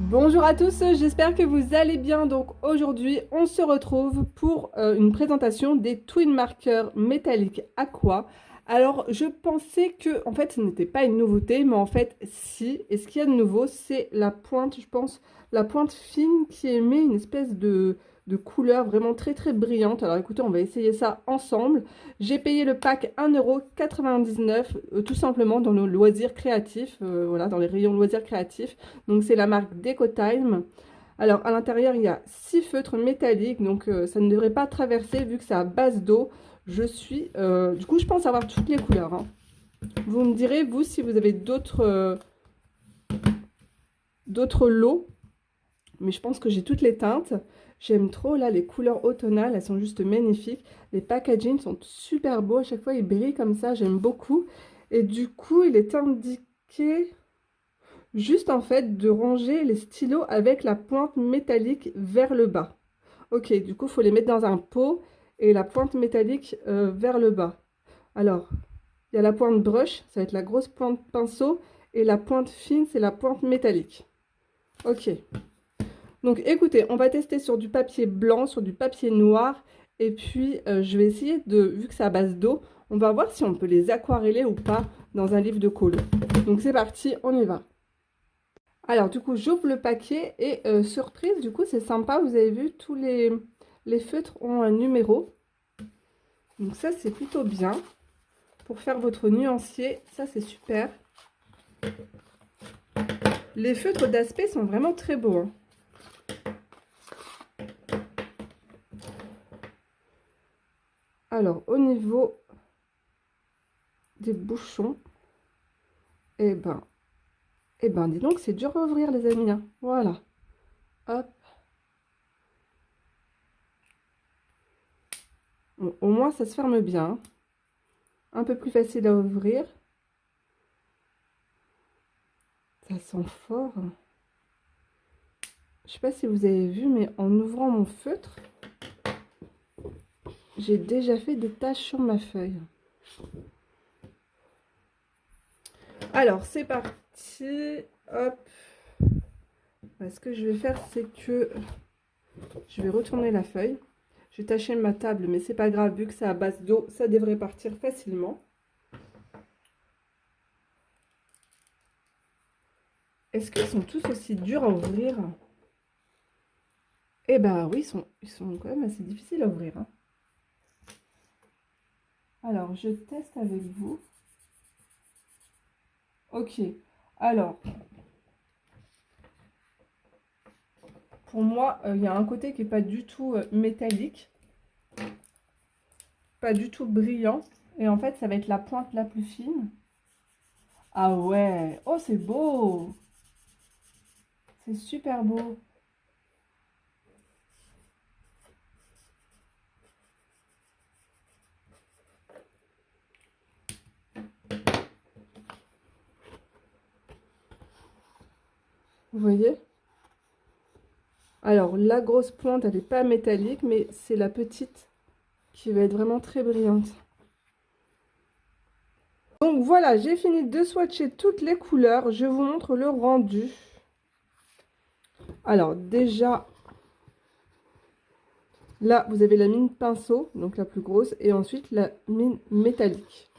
Bonjour à tous, j'espère que vous allez bien. Donc aujourd'hui, on se retrouve pour une présentation des Twin Markers métalliques Aqua. Alors je pensais que en fait ce n'était pas une nouveauté, mais en fait si. Et ce qu'il y a de nouveau, c'est la pointe, je pense, la pointe fine qui émet une espèce de couleur vraiment très très brillante. Alors écoutez, on va essayer ça ensemble. J'ai payé le pack 1,99 € tout simplement dans le loisir créatif, voilà, dans les rayons loisirs créatifs. Donc c'est la marque Decotime. Alors à l'intérieur il y a 6 feutres métalliques, donc ça ne devrait pas traverser vu que c'est à base d'eau. Du coup je pense avoir toutes les couleurs, hein. Vous me direz vous si vous avez d'autres lots, mais je pense que j'ai toutes les teintes. J'aime trop là les couleurs automnales, elles sont juste magnifiques. Les packaging sont super beaux, à chaque fois ils brillent comme ça, j'aime beaucoup. Et du coup il est indiqué juste en fait de ranger les stylos avec la pointe métallique vers le bas. Ok, du coup, il faut les mettre dans un pot et la pointe métallique vers le bas. Alors, il y a la pointe brush, ça va être la grosse pointe pinceau, et la pointe fine, c'est la pointe métallique. Ok, donc écoutez, on va tester sur du papier blanc, sur du papier noir, et puis je vais essayer de, vu que c'est à base d'eau, on va voir si on peut les aquareller ou pas dans un livre de colo. Donc c'est parti, on y va. Alors, du coup, j'ouvre le paquet et surprise, du coup, c'est sympa. Vous avez vu, tous les feutres ont un numéro. Donc ça, c'est plutôt bien. Pour faire votre nuancier, ça, c'est super. Les feutres d'aspect sont vraiment très beaux, hein. Alors, au niveau des bouchons, eh ben, dis donc, c'est dur à ouvrir, les amis, hein. Voilà. Hop. Bon, au moins, ça se ferme bien, hein. Un peu plus facile à ouvrir. Ça sent fort. Je sais pas si vous avez vu, mais en ouvrant mon feutre, j'ai déjà fait des taches sur ma feuille. Alors, c'est parti. Hop. Ce que je vais faire, c'est que je vais retourner la feuille. Je vais tacher ma table, mais c'est pas grave, vu que c'est à base d'eau, ça devrait partir facilement. Est-ce qu'ils sont tous aussi durs à ouvrir? Eh ben oui, ils sont quand même assez difficiles à ouvrir, hein. Alors, je teste avec vous. Ok. Alors, pour moi, il y a un côté qui n'est pas du tout métallique, pas du tout brillant. Et en fait, ça va être la pointe la plus fine. Ah ouais, oh c'est beau, c'est super beau. Vous voyez? Alors la grosse pointe, elle n'est pas métallique, mais c'est la petite qui va être vraiment très brillante. Donc voilà, j'ai fini de swatcher toutes les couleurs. Je vous montre le rendu. Alors déjà, là vous avez la mine pinceau, donc la plus grosse, et ensuite la mine métallique.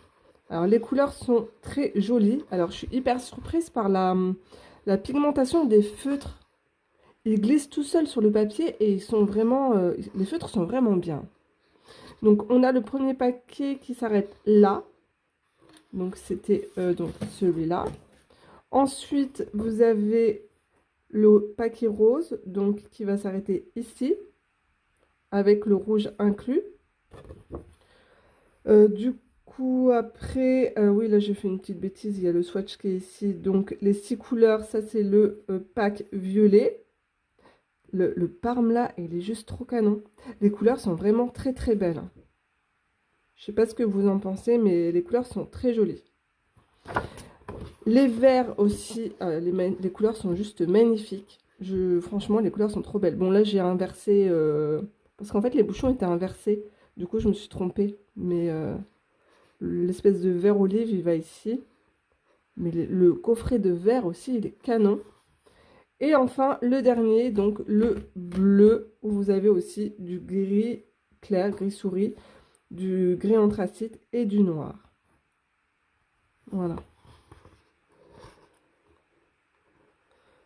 Alors les couleurs sont très jolies. Alors je suis hyper surprise par la pigmentation des feutres. Ils glissent tout seuls sur le papier et ils sont vraiment, les feutres sont vraiment bien. Donc on a le premier paquet qui s'arrête là. Donc c'était donc celui-là. Ensuite vous avez le paquet rose donc qui va s'arrêter ici avec le rouge inclus. Du coup après, oui là j'ai fait une petite bêtise, il y a le swatch qui est ici. Donc les 6 couleurs, ça c'est le pack violet. Le parme là, il est juste trop canon. Les couleurs sont vraiment très très belles. Je sais pas ce que vous en pensez, mais les couleurs sont très jolies. Les verts aussi, les couleurs sont juste magnifiques. Franchement, les couleurs sont trop belles. Bon, là, j'ai inversé, parce qu'en fait, les bouchons étaient inversés. Du coup, je me suis trompée. Mais l'espèce de vert olive, il va ici. Mais le coffret de verre aussi, il est canon. Et enfin, le dernier, donc le bleu, où vous avez aussi du gris clair, gris souris, du gris anthracite et du noir. Voilà.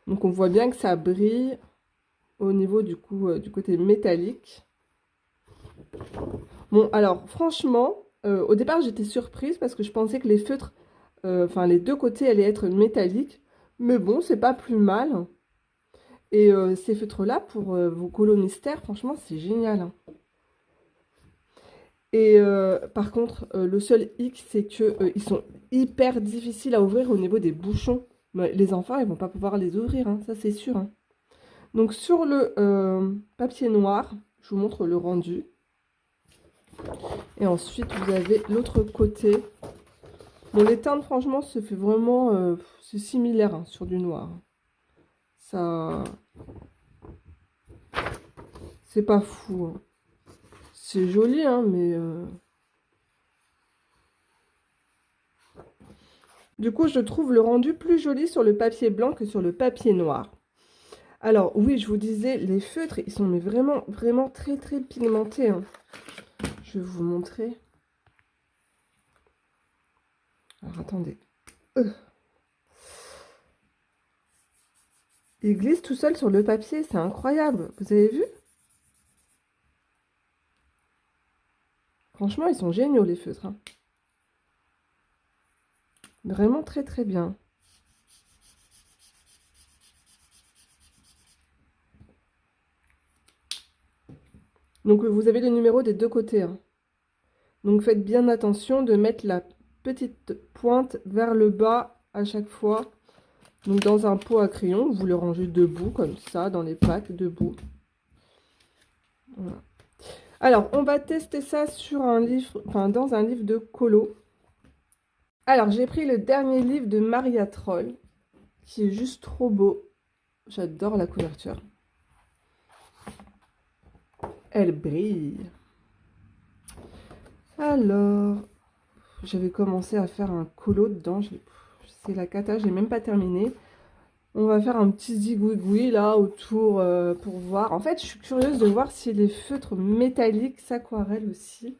Donc on voit bien que ça brille au niveau du coup du côté métallique. Bon, alors franchement, au départ j'étais surprise parce que je pensais que les feutres, enfin les deux côtés allaient être métalliques. Mais bon, c'est pas plus mal. Et ces feutres-là, pour vos colos mystères, franchement, c'est génial, hein. Et par contre, le seul hic, c'est que ils sont hyper difficiles à ouvrir au niveau des bouchons. Mais les enfants, ils vont pas pouvoir les ouvrir, hein, ça c'est sûr, hein. Donc sur le papier noir, je vous montre le rendu. Et ensuite, vous avez l'autre côté. Bon, les teintes, franchement, se fait vraiment... c'est similaire, hein, sur du noir. Ça... C'est pas fou, hein. C'est joli, hein, mais... Du coup, je trouve le rendu plus joli sur le papier blanc que sur le papier noir. Alors, oui, je vous disais, les feutres, ils sont mais vraiment, vraiment très, très pigmentés, hein. Je vais vous montrer. Alors, attendez. Ils glissent tout seuls sur le papier, c'est incroyable. Vous avez vu? Franchement, ils sont géniaux, les feutres, hein. Vraiment très, très bien. Donc, vous avez le numéro des deux côtés, hein. Donc, faites bien attention de mettre la petite pointe vers le bas à chaque fois. Donc, dans un pot à crayon, vous le rangez debout, comme ça, dans les packs, debout. Voilà. Alors, on va tester ça sur un livre, enfin, dans un livre de colo. Alors, j'ai pris le dernier livre de Maria Troll, qui est juste trop beau. J'adore la couverture. Elle brille. Alors, j'avais commencé à faire un colo dedans. C'est la cata, j'ai même pas terminé. On va faire un petit zigouigoui là autour pour voir. En fait, je suis curieuse de voir si les feutres métalliques s'aquarellent aussi.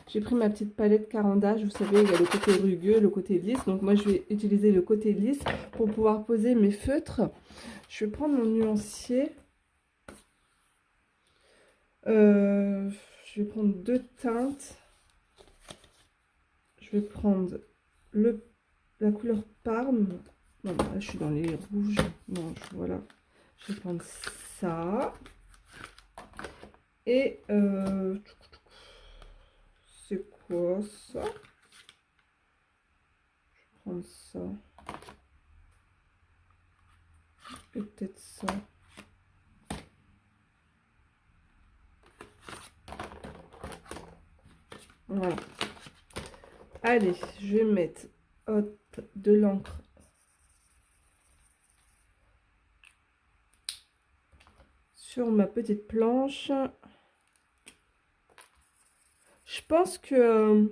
J'ai pris ma petite palette Caran-d'Ache. Vous savez, il y a le côté rugueux, le côté lisse. Donc moi, je vais utiliser le côté lisse pour pouvoir poser mes feutres. Je vais prendre mon nuancier. Je vais prendre deux teintes. Je vais prendre la couleur Parme. Non, là, je suis dans les rouges. Non, voilà. Je vais prendre ça. Et c'est quoi ça? Je vais prendre ça. Et peut-être ça. Voilà. Allez, je vais mettre de l'encre sur ma petite planche. Je pense que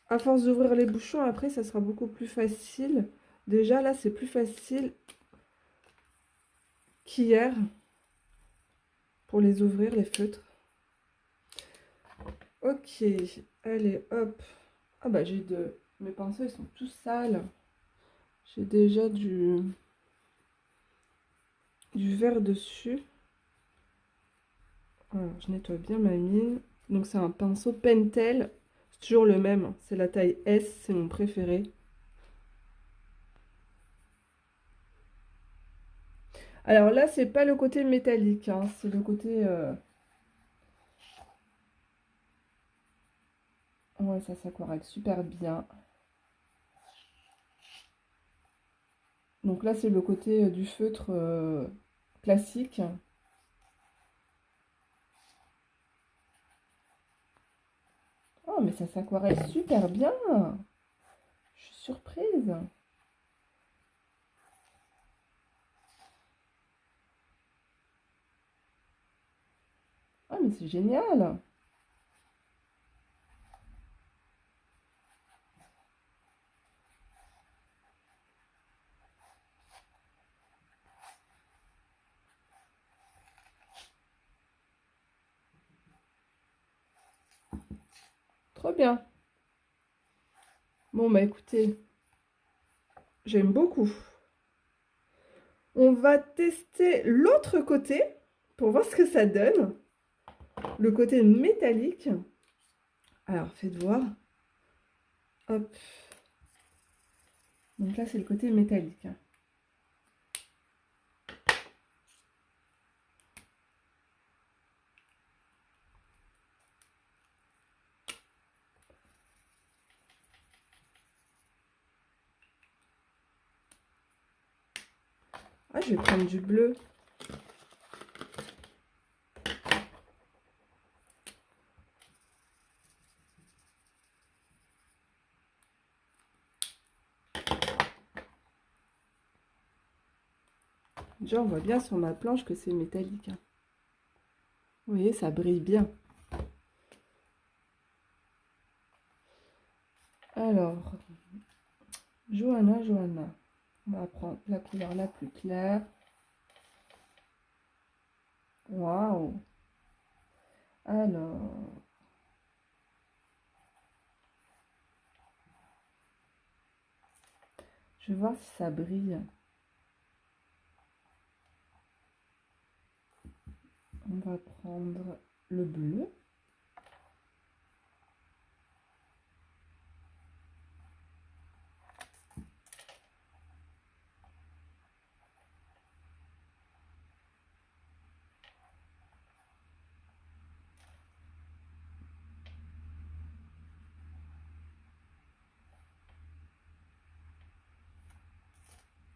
à force d'ouvrir les bouchons, après, ça sera beaucoup plus facile. Déjà, là, c'est plus facile qu'hier pour les ouvrir, les feutres. Ok, allez, hop. Ah bah, j'ai de... Mes pinceaux, ils sont tous sales. J'ai déjà du vert dessus. Alors, je nettoie bien ma mine. Donc, c'est un pinceau Pentel. C'est toujours le même. C'est la taille S, c'est mon préféré. Alors là, c'est pas le côté métallique, hein, c'est le côté... Ouais, ça s'aquarelle super bien. Donc là, c'est le côté du feutre classique. Oh, mais ça s'aquarelle super bien. Je suis surprise. Ah, mais c'est génial. Trop bien. Bon, bah écoutez, j'aime beaucoup. On va tester l'autre côté pour voir ce que ça donne. Le côté métallique. Alors, faites voir. Hop. Donc là, c'est le côté métallique. Ah, je vais prendre du bleu. Déjà, on voit bien sur ma planche que c'est métallique. Vous voyez, ça brille bien. Alors, Johanna, Johanna. On va prendre la couleur la plus claire. Waouh! Alors, je vais voir si ça brille. On va prendre le bleu.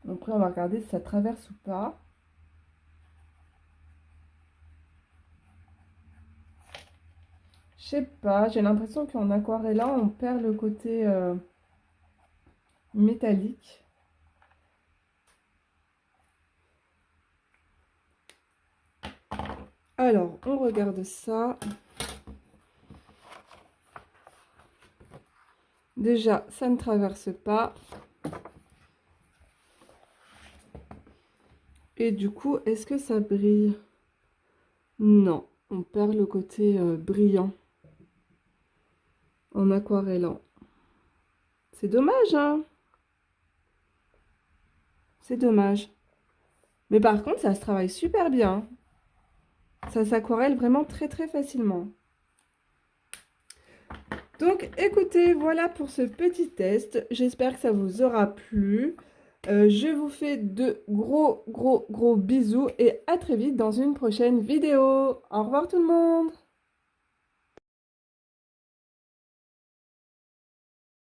Après, on va regarder si ça traverse ou pas. Je sais pas, j'ai l'impression qu'en aquarellant, on perd le côté métallique. Alors, on regarde ça. Déjà, ça ne traverse pas. Et du coup, est-ce que ça brille? Non, on perd le côté brillant en aquarellant. C'est dommage, hein? C'est dommage. Mais par contre, ça se travaille super bien. Ça s'aquarelle vraiment très très facilement. Donc écoutez, voilà pour ce petit test. J'espère que ça vous aura plu. Je vous fais de gros bisous et à très vite dans une prochaine vidéo. Au revoir tout le monde!